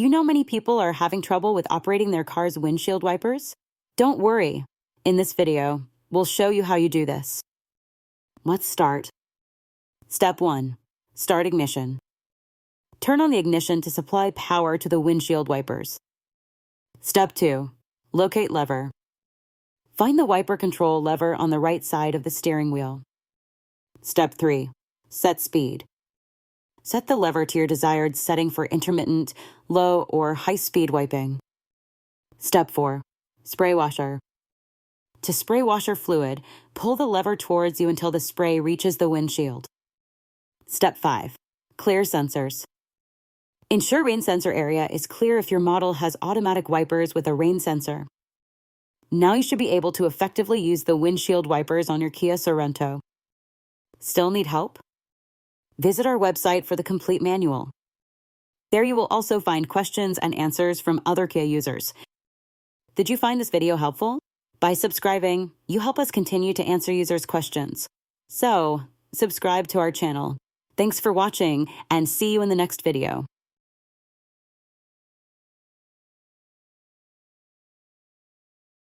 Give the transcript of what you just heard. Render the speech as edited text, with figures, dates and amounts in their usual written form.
Do you know many people are having trouble with operating their car's windshield wipers? Don't worry. In this video, we'll show you how you do this. Let's start. Step 1. Start ignition. Turn on the ignition to supply power to the windshield wipers. Step 2. Locate lever. Find the wiper control lever on the right side of the steering wheel. Step 3. Set speed. Set the lever to your desired setting for intermittent, low, or high-speed wiping. Step 4. Spray washer. To spray washer fluid, pull the lever towards you until the spray reaches the windshield. Step 5. Clear sensors. Ensure rain sensor area is clear if your model has automatic wipers with a rain sensor. Now you should be able to effectively use the windshield wipers on your Kia Sorento. Still need help? Visit our website for the complete manual. There you will also find questions and answers from other Kia users. Did you find this video helpful? By subscribing, you help us continue to answer users' questions. So, subscribe to our channel. Thanks for watching, and see you in the next video.